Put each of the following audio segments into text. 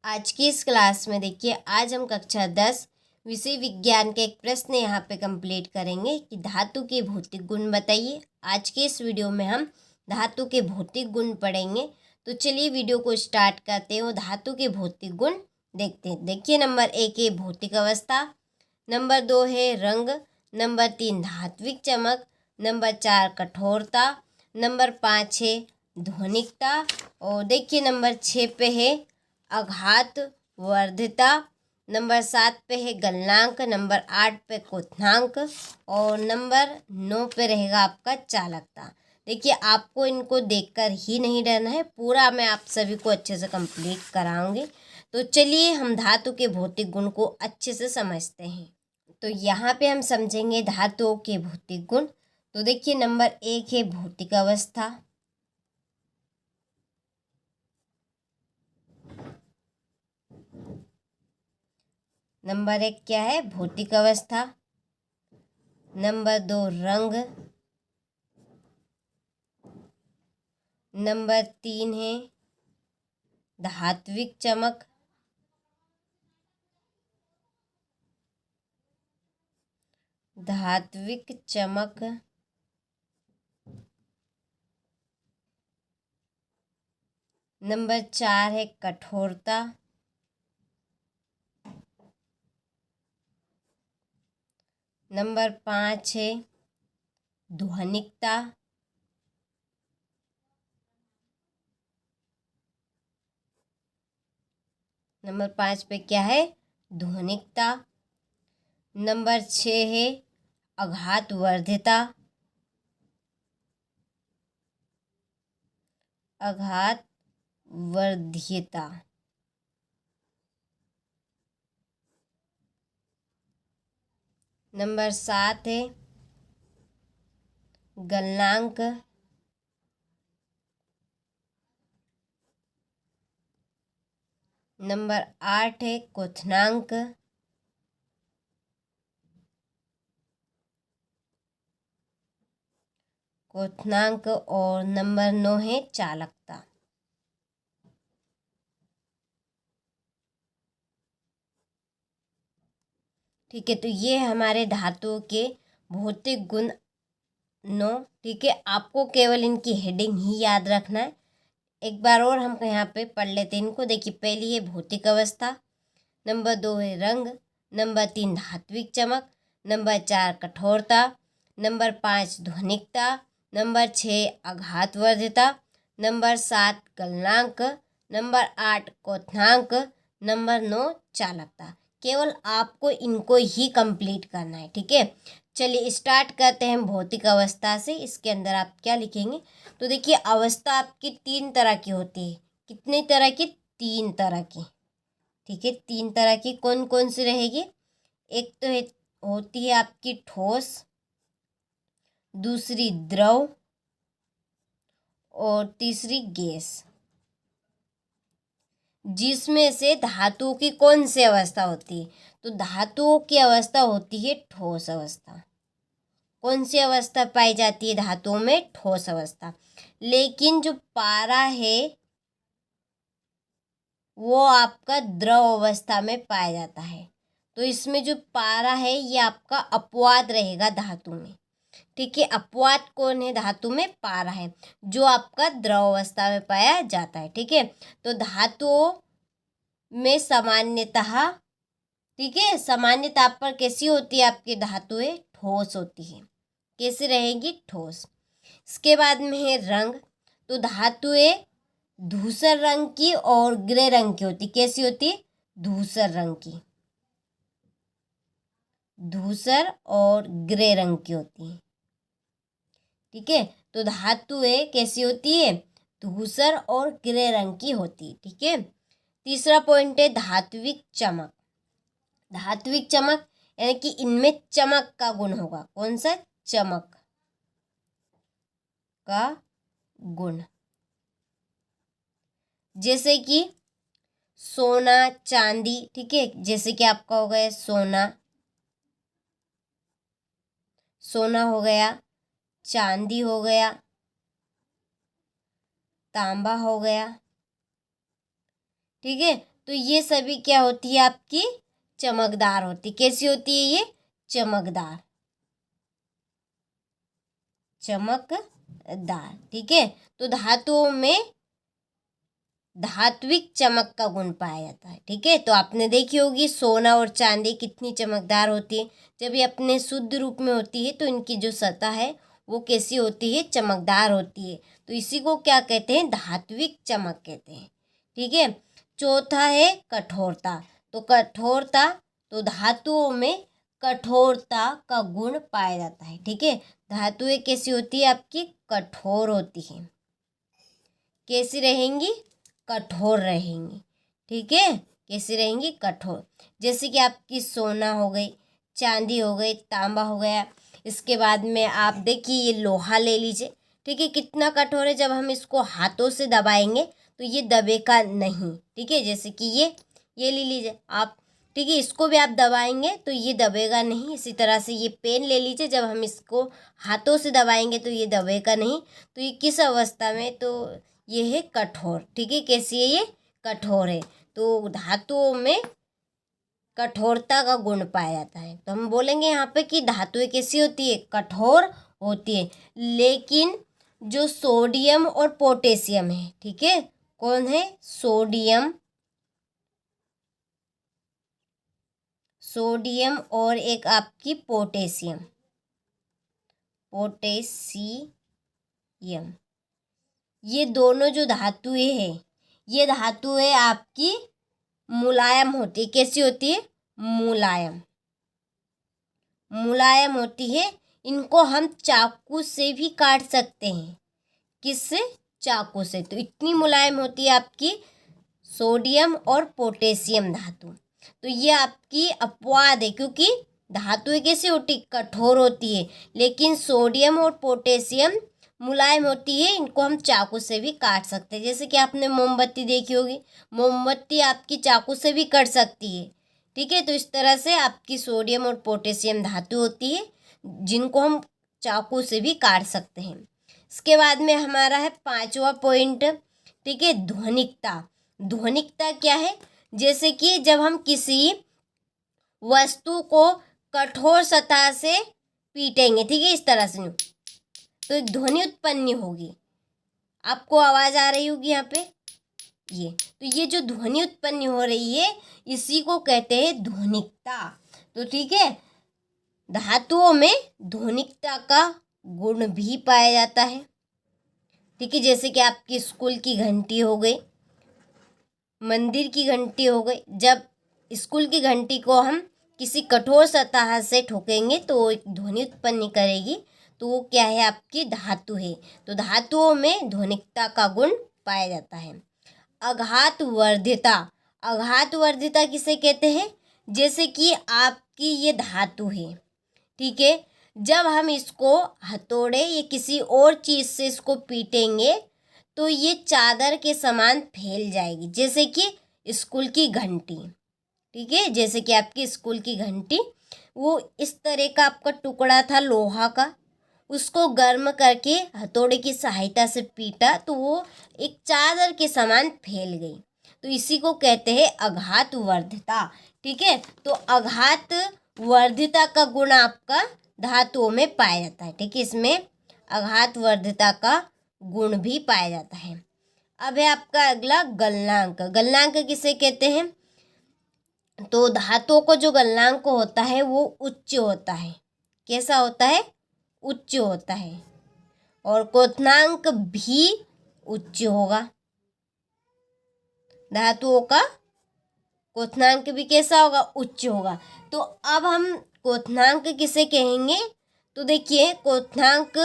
आज की इस क्लास में देखिए, आज हम कक्षा 10 विषय विज्ञान के एक प्रश्न यहाँ पे कंप्लीट करेंगे कि धातु के भौतिक गुण बताइए। आज के इस वीडियो में हम धातु के भौतिक गुण पढ़ेंगे। तो चलिए वीडियो को स्टार्ट करते हैं और धातु के भौतिक गुण देखते हैं। देखिए, नंबर 1 है भौतिक अवस्था, नंबर 2 है रंग, नंबर 3 धात्विक चमक, नंबर 4 कठोरता, नंबर 5 है ध्वनिकता और देखिए नंबर 6 पे है आघात वर्धिता, नंबर 7 पे है गलनांक, नंबर 8 पे क्वथनांक और नंबर 9 पे रहेगा आपका चालकता। देखिए, आपको इनको देखकर ही नहीं डरना है, पूरा मैं आप सभी को अच्छे से कंप्लीट कराऊंगी। तो चलिए हम धातु के भौतिक गुण को अच्छे से समझते हैं। तो यहाँ पे हम समझेंगे धातुओं के भौतिक गुण। तो देखिए, नंबर 1 है भौतिक अवस्था, नंबर 1 क्या है भौतिक अवस्था, नंबर 2 रंग, नंबर 3 है धात्विक चमक, धात्विक चमक, नंबर 4 है कठोरता, नंबर 5 है ध्वनिकता, नंबर 5 पे क्या है ध्वनिकता, नंबर 6 है आघात वर्धिता, आघात वर्ध्यता, नंबर 7 है गलनांक, नंबर 8 है क्वथनांक, क्वथनांक और नंबर 9 है चालकता। ठीक है, तो ये हमारे धातुओं के भौतिक गुण 9। ठीक है, आपको केवल इनकी हेडिंग ही याद रखना है। एक बार और हम यहाँ पे पढ़ लेते हैं इनको। देखिए, पहली है भौतिक अवस्था, नंबर 2 है रंग, नंबर 3 धात्विक चमक, नंबर 4 कठोरता, नंबर 5 ध्वनिकता, नंबर 6 आघातवर्धिता, नंबर 7 गलनांक, नंबर 8 क्वथनांक, नंबर 9 चालकता। केवल आपको इनको ही कंप्लीट करना है। ठीक है, चलिए स्टार्ट करते हैं भौतिक अवस्था से। इसके अंदर आप क्या लिखेंगे? तो देखिए, अवस्था आपकी 3 तरह की होती है। कितनी तरह की? 3 तरह की। ठीक है, 3 तरह की कौन कौन सी रहेगी? एक तो होती है आपकी ठोस, दूसरी द्रव और तीसरी गैस। जिसमें से धातुओं की कौन सी अवस्था होती है? तो धातुओं की अवस्था होती है ठोस अवस्था। कौन सी अवस्था पाई जाती है धातुओं में? ठोस अवस्था। लेकिन जो पारा है वो आपका द्रव अवस्था में पाया जाता है। तो इसमें जो पारा है ये आपका अपवाद रहेगा धातु में। ठीक है, अपवाद कौन है धातु में? पारा है, जो आपका द्रव अवस्था में पाया जाता है। ठीक है, तो धातुओं में सामान्यतः, ठीक है, सामान्य ताप पर कैसी होती है आपकी धातुएं? ठोस होती है। कैसी रहेगी? ठोस। इसके बाद में है रंग। तो धातुएं धूसर रंग की और ग्रे रंग की होती। कैसी होती? धूसर रंग की, धूसर और ग्रे रंग की होती है। ठीक है, तो धातुएं कैसी होती है? धूसर और ग्रे रंग की होती है। ठीक है, तीसरा पॉइंट है धात्विक चमक। धात्विक चमक यानी कि इनमें चमक का गुण होगा। कौन सा? चमक का गुण। जैसे कि सोना, चांदी। ठीक है, जैसे कि आपका हो गया सोना, सोना हो गया, चांदी हो गया, तांबा हो गया। ठीक है, तो ये सभी क्या होती है आपकी, चमकदार होती। कैसी होती है ये, चमकदार, चमकदार। ठीक है, तो धातुओं में धात्विक चमक का गुण पाया जाता है। ठीक है, तो आपने देखी होगी सोना और चांदी कितनी चमकदार होती है। जब ये अपने शुद्ध रूप में होती है तो इनकी जो सतह है वो कैसी होती है, चमकदार होती है। तो इसी को क्या कहते हैं, धात्विक चमक कहते हैं। ठीक है, चौथा है कठोरता। तो कठोरता, तो धातुओं में कठोरता का गुण पाया जाता है। ठीक है, धातुएं कैसी होती है आपकी, कठोर होती है। कैसी रहेंगी, कठोर रहेंगी। ठीक है, कैसी रहेंगी, कठोर। जैसे कि आपकी सोना हो गई, चांदी हो गई, तांबा हो गया। इसके बाद में आप देखिए ये लोहा ले लीजिए। ठीक है, कितना कठोर है, जब हम इसको हाथों से दबाएंगे तो ये दबेगा नहीं। ठीक है, जैसे कि ये ले लीजिए आप। ठीक है, इसको भी आप दबाएंगे तो ये दबेगा नहीं। इसी तरह से ये पेन ले लीजिए, जब हम इसको हाथों से दबाएंगे तो ये दबेगा नहीं। तो ये किस अवस्था में, तो ये है कठोर। ठीक है, कैसी है ये, कठोर है। तो धातुओं में कठोरता का गुण पाया जाता है। तो हम बोलेंगे यहाँ पे कि धातुएं कैसी होती है, कठोर होती है। लेकिन जो सोडियम और पोटेशियम है, ठीक है, कौन है, सोडियम, सोडियम और एक आपकी पोटेशियम, पोटेशियम, ये दोनों जो धातुएं हैं, ये धातुएं आपकी मुलायम होती है। कैसी होती है, मुलायम, मुलायम होती है। इनको हम चाकू से भी काट सकते हैं। किससे, चाकू से। तो इतनी मुलायम होती है आपकी सोडियम और पोटेशियम धातु। तो ये आपकी अपवाद है, क्योंकि धातुएं कैसी होती, कठोर होती है। लेकिन सोडियम और पोटेशियम मुलायम होती है, इनको हम चाकू से भी काट सकते हैं। जैसे कि आपने मोमबत्ती देखी होगी, मोमबत्ती आपकी चाकू से भी कट सकती है। ठीक है, तो इस तरह से आपकी सोडियम और पोटेशियम धातु होती है, जिनको हम चाकू से भी काट सकते हैं। इसके बाद में हमारा है पांचवा पॉइंट। ठीक है, ध्वनिकता। ध्वनिकता क्या है, जैसे कि जब हम किसी वस्तु को कठोर सतह से पीटेंगे, ठीक है, इस तरह से, तो एक ध्वनि उत्पन्न होगी। आपको आवाज आ रही होगी यहाँ पे, तो ये जो ध्वनि उत्पन्न हो रही है इसी को कहते हैं ध्वनिकता। तो ठीक है, धातुओं में ध्वनिकता का गुण भी पाया जाता है। ठीक है, जैसे कि आपकी स्कूल की घंटी हो गई, मंदिर की घंटी हो गई। जब स्कूल की घंटी को हम किसी कठोर सतह से ठोकेंगे तो वो एक ध्वनि उत्पन्न करेगी। तो वो क्या है, आपकी धातु है। तो धातुओं में ध्वनिकता का गुण पाया जाता है। आघात वर्धिता। आघात वर्धिता किसे कहते हैं, जैसे कि आपकी ये धातु है, ठीक है, जब हम इसको हथौड़े या किसी और चीज़ से इसको पीटेंगे तो ये चादर के समान फैल जाएगी। जैसे कि स्कूल की घंटी, ठीक है, जैसे कि आपकी स्कूल की घंटी, वो इस तरह का आपका टुकड़ा था लोहा का, उसको गर्म करके हथौड़े की सहायता से पीटा तो वो एक चादर के समान फैल गई। तो इसी को कहते हैं आघात वर्धिता। ठीक है, तो आघात वर्धिता का गुण आपका धातुओं में पाया जाता है। ठीक है, इसमें आघात वर्धिता का गुण भी पाया जाता है। अब है आपका अगला गलनांक। गलनांक किसे कहते हैं, तो धातुओं को जो गलनांक होता है वो उच्च होता है। कैसा होता है, उच्च होता है। और क्वथनांक भी उच्च होगा। धातुओं का क्वथनांक भी कैसा होगा, उच्च होगा। तो अब हम क्वथनांक किसे कहेंगे, तो देखिए क्वथनांक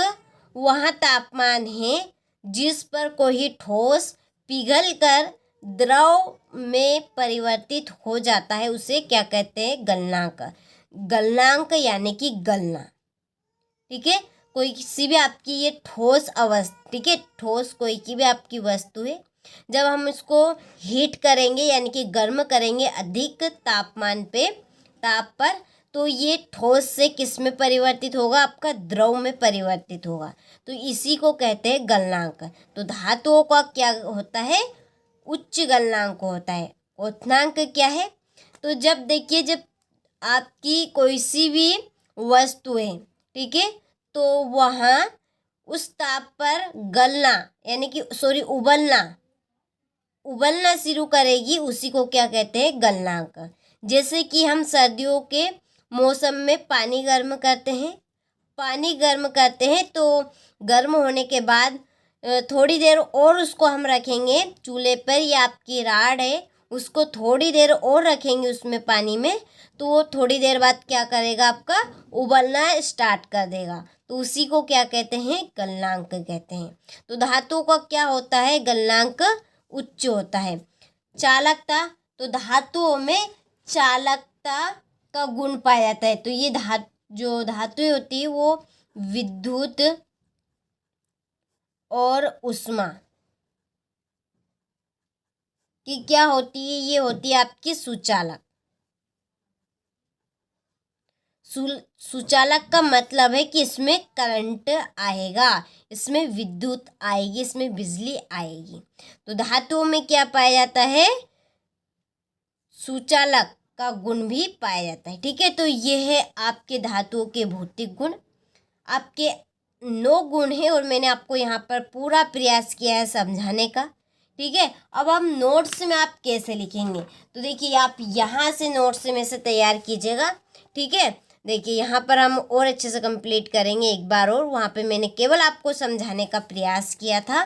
वह तापमान है जिस पर कोई ठोस पिघलकर द्रव में परिवर्तित हो जाता है, उसे क्या कहते हैं, गलनांक। गलनांक यानी कि गलना। ठीक है, कोई किसी भी आपकी ये ठोस अवस्था, ठीक है, ठोस कोई की भी आपकी वस्तु है, जब हम इसको हीट करेंगे यानी कि गर्म करेंगे अधिक तापमान पे, ताप पर, तो ये ठोस से किस में परिवर्तित होगा, आपका द्रव में परिवर्तित होगा। तो इसी को कहते हैं गलनांक। तो धातुओं का क्या होता है, उच्च गलनांक होता है। क्वथनांक क्या है? तो जब देखिए, जब आपकी कोई सी भी वस्तु है, ठीक है, तो वहाँ उस ताप पर गलना यानी कि उबलना शुरू करेगी, उसी को क्या कहते हैं? गलनांक। जैसे कि हम सर्दियों के मौसम में पानी गर्म करते हैं तो गर्म होने के बाद थोड़ी देर और उसको हम रखेंगे चूल्हे पर, या आपकी राड है उसको थोड़ी देर और रखेंगे उसमें पानी में, तो वो थोड़ी देर बाद क्या करेगा? आपका उबलना स्टार्ट कर देगा। तो उसी को क्या कहते हैं? गलनांक कहते हैं। तो धातुओं का क्या होता है? गलनांक उच्च होता है। चालकता, तो धातुओं में चालकता का गुण पाया जाता है। तो ये जो धातुएं होती है वो विद्युत और उष्मा की क्या होती है? ये होती है आपकी सुचालक। सुचालक का मतलब है कि इसमें करंट आएगा, इसमें विद्युत आएगी, इसमें बिजली आएगी। तो धातुओं में क्या पाया जाता है? सुचालक का गुण भी पाया जाता है। ठीक है, तो ये है आपके धातुओं के भौतिक गुण। आपके 9 गुण हैं और मैंने आपको यहाँ पर पूरा प्रयास किया है समझाने का। ठीक है, अब हम नोट्स में आप कैसे लिखेंगे? तो देखिए, आप यहाँ से नोट्स में से तैयार कीजिएगा। ठीक है, देखिए यहाँ पर हम और अच्छे से कंप्लीट करेंगे एक बार और। वहाँ पे मैंने केवल आपको समझाने का प्रयास किया था।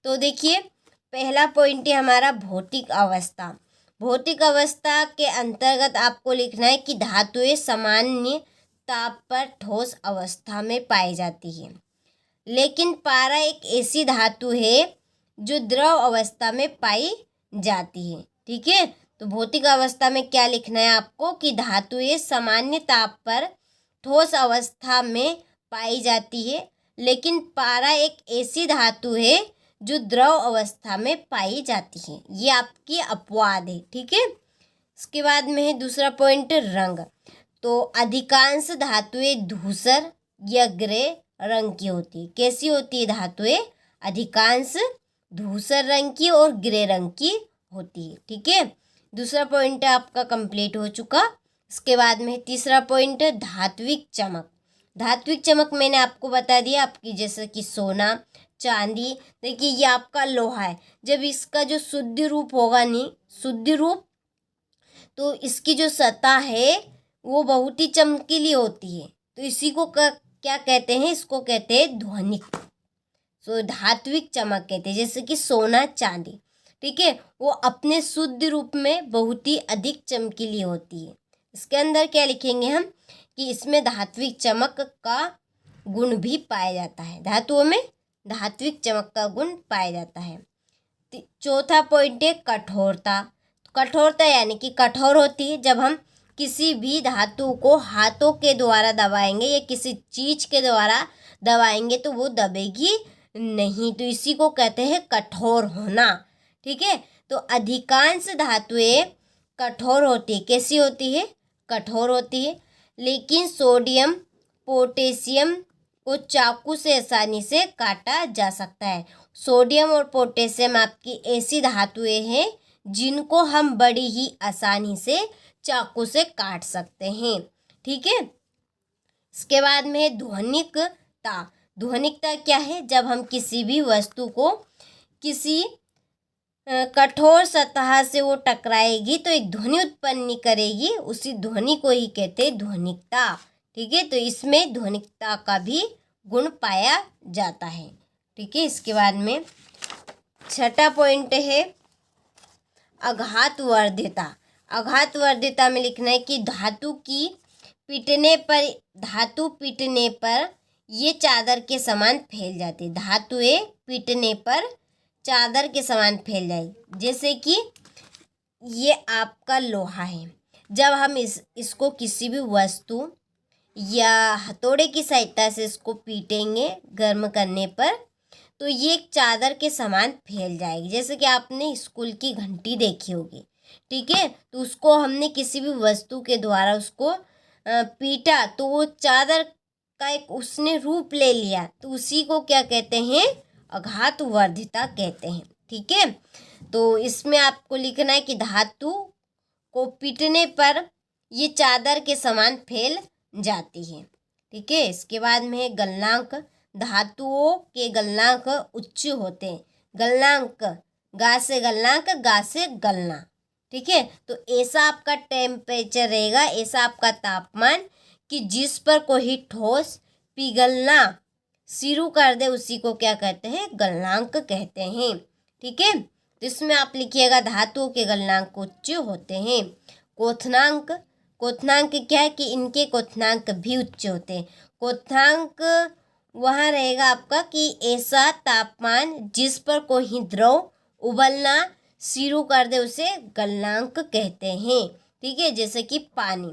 तो देखिए, पहला पॉइंट है हमारा भौतिक अवस्था। भौतिक अवस्था के अंतर्गत आपको लिखना है कि धातुएं सामान्य ताप पर ठोस अवस्था में पाई जाती है, लेकिन पारा एक ऐसी धातु है जो द्रव अवस्था में पाई जाती है। ठीक है, तो भौतिक अवस्था में क्या लिखना है आपको? कि धातुएं सामान्य ताप पर ठोस अवस्था में पाई जाती है, लेकिन पारा एक ऐसी धातु है जो द्रव अवस्था में पाई जाती है। ये आपकी अपवाद है। ठीक है, इसके बाद में है दूसरा पॉइंट, रंग। तो अधिकांश धातुएं धूसर या ग्रे रंग की होती है। कैसी होती है धातुएं? अधिकांश धूसर रंग की और ग्रे रंग की होती है। ठीक है, दूसरा पॉइंट आपका कंप्लीट हो चुका। इसके बाद में तीसरा पॉइंट, धात्विक चमक। धात्विक चमक मैंने आपको बता दिया, आपकी जैसे कि सोना, चांदी। देखिए, ये आपका लोहा है, जब इसका जो शुद्ध रूप होगा, नहीं शुद्ध रूप, तो इसकी जो सतह है वो बहुत ही चमकीली होती है। तो इसी को क्या कहते हैं? इसको कहते हैं ध्वनिक। तो धात्विक चमक कहते हैं, जैसे कि सोना, चांदी। ठीक है, वो अपने शुद्ध रूप में बहुत ही अधिक चमकीली होती है। इसके अंदर क्या लिखेंगे हम? कि इसमें धात्विक चमक का गुण भी पाया जाता है। धातुओं में धात्विक चमक का गुण पाया जाता है। चौथा पॉइंट है कठोरता। कठोरता यानी कि कठोर होती है। जब हम किसी भी धातु को हाथों के द्वारा दबाएंगे या किसी चीज के द्वारा दबाएंगे तो वो दबेगी नहीं। तो इसी को कहते हैं कठोर होना। ठीक है, तो अधिकांश धातुएं कठोर होती है। कैसी होती है? कठोर होती है। लेकिन सोडियम, पोटेशियम को चाकू से आसानी से काटा जा सकता है। सोडियम और पोटेशियम आपकी ऐसी धातुएं हैं जिनको हम बड़ी ही आसानी से चाकू से काट सकते हैं। ठीक है, इसके बाद में है ध्वनिकता। ध्वनिकता क्या है? जब हम किसी भी वस्तु को किसी कठोर सतह से वो टकराएगी तो एक ध्वनि उत्पन्न करेगी, उसी ध्वनि को ही कहते हैं ध्वनिकता। ठीक है, तो इसमें ध्वनिकता का भी गुण पाया जाता है। ठीक है, इसके बाद में छठा पॉइंट है आघातवर्ध्यता। आघातवर्ध्यता में लिखना है कि धातु पीटने पर ये चादर के समान फैल जाती है। धातुएं पीटने पर चादर के समान फैल जाएगी। जैसे कि ये आपका लोहा है, जब हम इसको किसी भी वस्तु या हथौड़े की सहायता से इसको पीटेंगे गर्म करने पर, तो ये एक चादर के समान फैल जाएगी। जैसे कि आपने स्कूल की घंटी देखी होगी। ठीक है, तो उसको हमने किसी भी वस्तु के द्वारा उसको पीटा तो वो चादर का एक उसने रूप ले लिया, तो उसी को क्या कहते हैं? आघातवर्ध्यता कहते हैं। ठीक है, तो इसमें आपको लिखना है कि धातु को पीटने पर ये चादर के समान फैल जाती है। ठीक है, इसके बाद में है गलनांक। धातुओं के गलनांक उच्च होते हैं। गलनांक, गा से गलनांक, गा से गलना। ठीक है, तो ऐसा आपका टेम्परेचर रहेगा, ऐसा आपका तापमान कि जिस पर कोई ठोस पिघलना शुरू कर दे उसी को क्या कहते हैं, गलनांक कहते हैं। ठीक है, तो इसमें आप लिखिएगा धातुओं के गलनांक उच्च होते हैं। क्वथनांक, क्वथनांक क्या है कि इनके क्वथनांक भी उच्च होते हैं। क्वथनांक वहाँ रहेगा आपका कि ऐसा तापमान जिस पर कोई द्रव उबलना शुरू कर दे उसे गलनांक कहते हैं। ठीक है, जैसे कि पानी,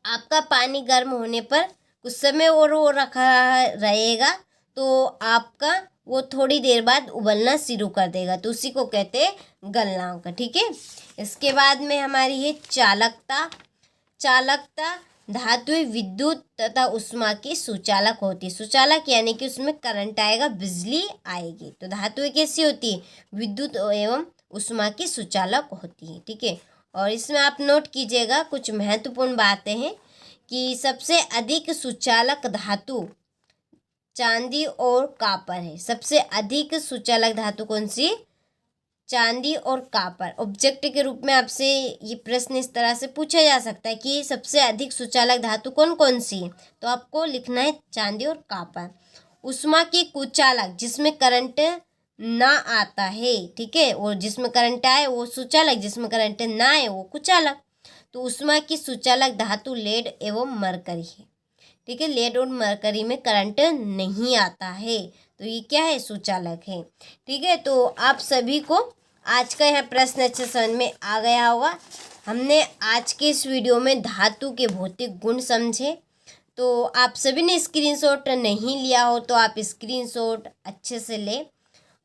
आपका पानी गर्म होने पर कुछ समय और वो रखा रहेगा तो आपका वो थोड़ी देर बाद उबलना शुरू कर देगा, तो उसी को कहते हैं गलनांक। ठीक है, इसके बाद में हमारी है चालकता। चालकता धातु विद्युत तथा उष्मा की सुचालक होती है। सुचालक यानी कि उसमें करंट आएगा, बिजली आएगी। तो धातु कैसी होती है, विद्युत एवं उष्मा की सुचालक होती है। ठीक है, और इसमें आप नोट कीजिएगा कुछ महत्वपूर्ण बातें हैं कि सबसे अधिक सुचालक धातु चांदी और कापर है। सबसे अधिक सुचालक धातु कौन सी, चांदी और कापर। ऑब्जेक्ट के रूप में आपसे ये प्रश्न इस तरह से पूछा जा सकता है कि सबसे अधिक सुचालक धातु कौन कौन सी है, तो आपको लिखना है चांदी और कापर। उष्मा की कुचालक, जिसमें करंट ना आता है। ठीक है, और जिसमें करंट आए वो सुचालक, जिसमें करंट ना आए वो कुचालक। तो उष्मा की सुचालक धातु लेड एवं मरकरी है। ठीक है, लेड और मरकरी में करंट नहीं आता है, तो ये क्या है, सुचालक है। ठीक है, तो आप सभी को आज का यह प्रश्न अच्छे समझ में आ गया होगा। हमने आज के इस वीडियो में धातु के भौतिक गुण समझे। तो आप सभी ने स्क्रीनशॉट नहीं लिया हो तो आप स्क्रीनशॉट अच्छे से लें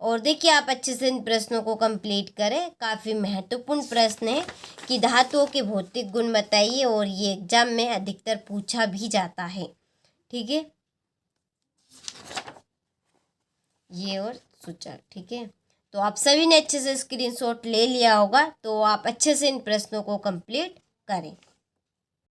और देखिए आप अच्छे से इन प्रश्नों को कंप्लीट करें। काफ़ी महत्वपूर्ण प्रश्न है कि धातुओं के भौतिक गुण बताइए, और ये एग्जाम में अधिकतर पूछा भी जाता है। ठीक है, ये और सूचक। ठीक है, तो आप सभी ने अच्छे से स्क्रीनशॉट ले लिया होगा, तो आप अच्छे से इन प्रश्नों को कंप्लीट करें।